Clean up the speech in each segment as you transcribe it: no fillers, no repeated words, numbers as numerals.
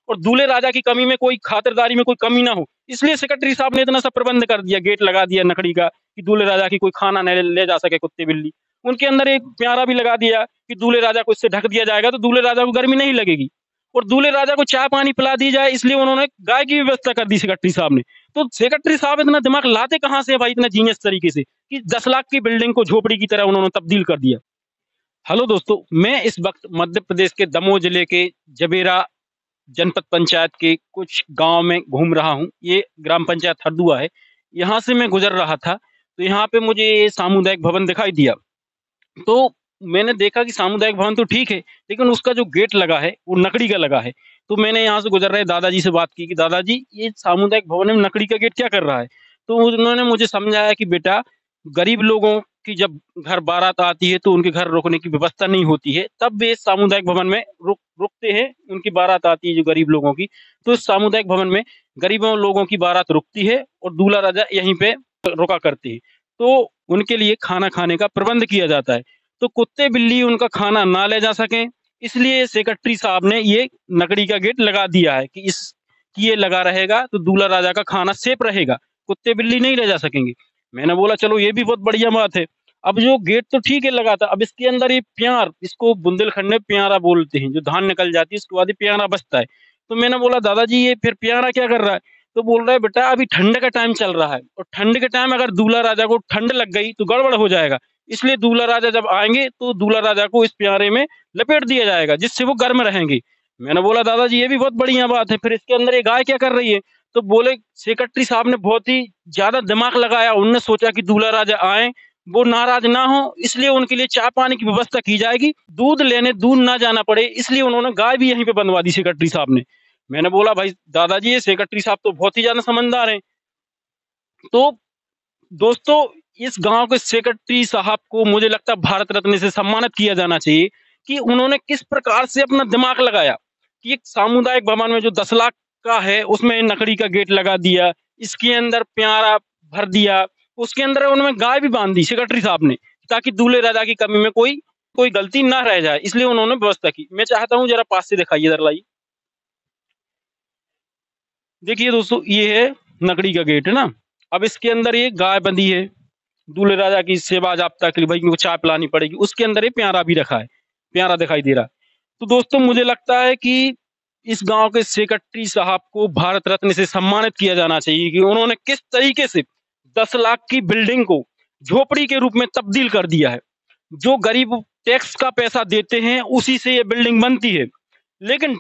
और दूल्हे राजा की कमी में कोई खातिरदारी में कोई कमी ना हो, इसलिए सेक्रेटरी साहब ने इतना सा प्रबंध कर दिया, गेट लगा दिया लकड़ी का कि दूल्हे राजा की कोई खाना न ले जा सके कुत्ते बिल्ली। उनके अंदर एक प्यारा भी लगा दिया कि दूल्हे राजा को इससे ढक दिया जाएगा तो दूल्हे राजा को गर्मी नहीं लगेगी, और दूल्हे राजा को चाय पानी पिला दी जाए, इसलिए उन्होंने गाय की व्यवस्था कर दी सेक्रेटरी साहब ने। तो सेक्रेटरी साहब इतना दिमाग लाते कहाँ से भाई, इतना जीनियस तरीके से कि 10 लाख की बिल्डिंग को झोपड़ी की तरह उन्होंने तब्दील कर दिया। हेलो दोस्तों, मैं इस वक्त मध्य प्रदेश के दमोह जिले के जबेरा जनपद पंचायत के कुछ गांव में घूम रहा हूं। ये ग्राम पंचायत हरदुआ है। यहाँ से मैं गुजर रहा था तो यहाँ पे मुझे सामुदायिक भवन दिखाई दिया। तो मैंने देखा कि सामुदायिक भवन तो ठीक है, लेकिन उसका जो गेट लगा है वो लकड़ी का लगा है। तो मैंने यहाँ से गुजर रहे दादाजी से बात की कि दादाजी ये सामुदायिक भवन में लकड़ी का गेट क्या कर रहा है? तो उन्होंने मुझे समझाया कि बेटा, गरीब लोगों की जब घर बारात आती है तो उनके घर रुकने की व्यवस्था नहीं होती है, तब वे सामुदायिक भवन में रुकते हैं। उनकी बारात आती है जो गरीब लोगों की, तो इस सामुदायिक भवन में गरीबों लोगों की बारात रुकती है और दूल्हा राजा यहीं पे रुका करते हैं। तो उनके लिए खाना खाने का प्रबंध किया जाता है। तो कुत्ते बिल्ली उनका खाना ना ले जा सकें, इसलिए सेक्रेटरी साहब ने ये लकड़ी का गेट लगा दिया है कि ये लगा रहेगा तो दूल्हा राजा का खाना सेफ रहेगा, कुत्ते बिल्ली नहीं ले जा सकेंगे। मैंने बोला चलो ये भी बहुत बढ़िया बात है। अब जो गेट तो ठीक है लगा था, अब इसके अंदर ये प्यार, इसको बुंदेलखंड में प्यारा बोलते हैं, जो धान निकल जाती है उसके बाद ये प्यारा बचता है। तो मैंने बोला दादाजी ये फिर प्यारा क्या कर रहा है? तो बोल रहा है बेटा अभी ठंड का टाइम चल रहा है, और ठंड के टाइम अगर दूल्हा राजा को ठंड लग गई तो गड़बड़ हो जाएगा, इसलिए दूल्हा राजा जब आएंगे तो दूल्हा राजा को इस प्यारे में लपेट दिया जाएगा जिससे वो गर्म रहेंगे। मैंने बोला दादाजी ये भी बहुत बढ़िया बात है, फिर इसके अंदर ये गाय क्या कर रही है? तो बोले सेक्रेटरी साहब ने बहुत ही ज्यादा दिमाग लगाया, उनने सोचा कि दूल्हा राजा आए वो नाराज ना हो, इसलिए उनके लिए चाय पानी की व्यवस्था की जाएगी, दूध लेने दूध ना जाना पड़े, इसलिए उन्होंने गाय भी यहीं पे बनवा दी सेक्रेटरी साहब ने। मैंने बोला भाई दादाजी ये सेक्रेटरी साहब तो बहुत ही ज्यादा समझदार हैं। तो दोस्तों, इस गांव के सेक्रेटरी साहब को मुझे लगता है भारत रत्न से सम्मानित किया जाना चाहिए कि उन्होंने किस प्रकार से अपना दिमाग लगाया कि एक सामुदायिक भवन में जो 10 लाख का है उसमें लकड़ी का गेट लगा दिया, इसके अंदर प्यारा भर दिया, उसके अंदर उन्होंने गाय भी बांध दी सेक्रेटरी साहब ने, ताकि दूल्हे राजा की कमी में कोई गलती ना रह जाए, इसलिए उन्होंने व्यवस्था की। मैं चाहता हूँ जरा पास से दिखाइए, इधर लाइए। देखिए दोस्तों, ये है लकड़ी का गेट है ना। अब इसके अंदर ये गाय बंधी है, दूल्हे राजा की सेवा जाप्ता के लिए भाई इनको चाय पिलानी पड़ेगी, उसके अंदर ये प्यारा भी रखा है, प्यारा दिखाई दे रहा है। तो दोस्तों मुझे लगता है कि इस गांव के सेक्रेटरी साहब को भारत रत्न से सम्मानित किया जाना चाहिए कि उन्होंने किस तरीके से 10 लाख की बिल्डिंग को झोपड़ी के रूप में तब्दील कर दिया है। जो गरीब टैक्स का पैसा देते हैं उसी से ये बिल्डिंग बनती है, लेकिन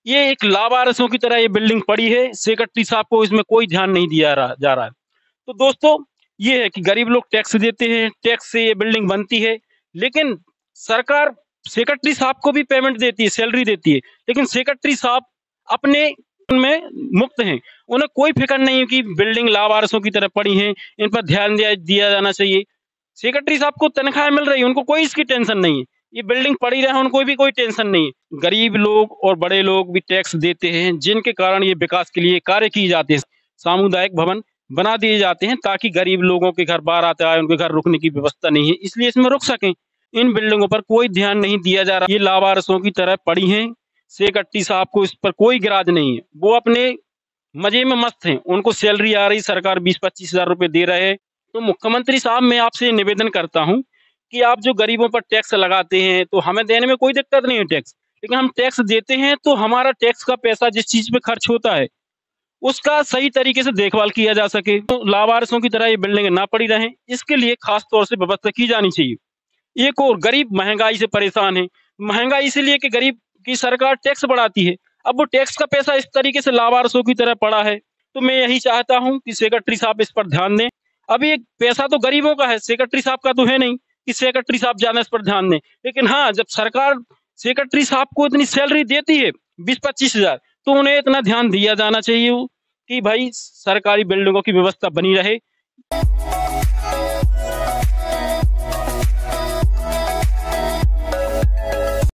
ये एक लावारिसों की तरह ये बिल्डिंग पड़ी है, सेक्रेटरी साहब को इसमें कोई ध्यान नहीं दिया जा रहा है। तो दोस्तों ये है कि गरीब लोग टैक्स देते हैं, टैक्स से ये बिल्डिंग बनती है, लेकिन सरकार सेक्रेटरी साहब को भी पेमेंट देती है, सैलरी देती है, लेकिन सेक्रेटरी साहब अपने में मुक्त हैं, उन्हें कोई फिक्र नहीं है कि बिल्डिंग लावारिसों की तरह पड़ी हैं, इन पर ध्यान दिया जाना चाहिए। सेक्रेटरी साहब को तनख्वाह मिल रही है, उनको कोई इसकी टेंशन नहीं है, ये बिल्डिंग पड़ी रहे उनको भी कोई टेंशन नहीं है। गरीब लोग और बड़े लोग भी टैक्स देते हैं, जिनके कारण ये विकास के लिए कार्य किए जाते हैं, सामुदायिक भवन बना दिए जाते हैं ताकि गरीब लोगों के घर बार आते आए, उनके घर रुकने की व्यवस्था नहीं है, इसलिए इसमें रुक सकें। इन बिल्डिंगों पर कोई ध्यान नहीं दिया जा रहा, ये लावारिसों की तरह पड़ी हैं। सेक्रेटरी साहब को इस पर कोई गिराज नहीं है, वो अपने मजे में मस्त हैं, उनको सैलरी आ रही, सरकार 20-25 हजार रुपए दे रहे हैं। तो मुख्यमंत्री साहब मैं आपसे निवेदन करता हूं कि आप जो गरीबों पर टैक्स लगाते हैं, तो हमें देने में कोई दिक्कत नहीं है टैक्स, लेकिन हम टैक्स देते हैं तो हमारा टैक्स का पैसा जिस चीज पे खर्च होता है उसका सही तरीके से देखभाल किया जा सके, तो लावारिसों की तरह ये बिल्डिंग ना पड़ी रहें, इसके लिए खास तौर से व्यवस्था की जानी चाहिए। एक और, गरीब महंगाई से परेशान है, महंगाई इसलिए कि गरीब की सरकार टैक्स बढ़ाती है, अब वो टैक्स का पैसा इस तरीके से लावारिसों की तरह पड़ा है। तो मैं यही चाहता हूं कि सेक्रेटरी साहब इस पर ध्यान दें। अभी एक पैसा तो गरीबों का है, सेक्रेटरी साहब का तो है नहीं कि सेक्रेटरी साहब ज्यादा इस पर ध्यान दें, लेकिन हाँ, जब सरकार सेक्रेटरी साहब को इतनी सैलरी देती है 20-25 हजार, तो उन्हें इतना ध्यान दिया जाना चाहिए कि भाई सरकारी बिल्डिंगों की व्यवस्था बनी रहे,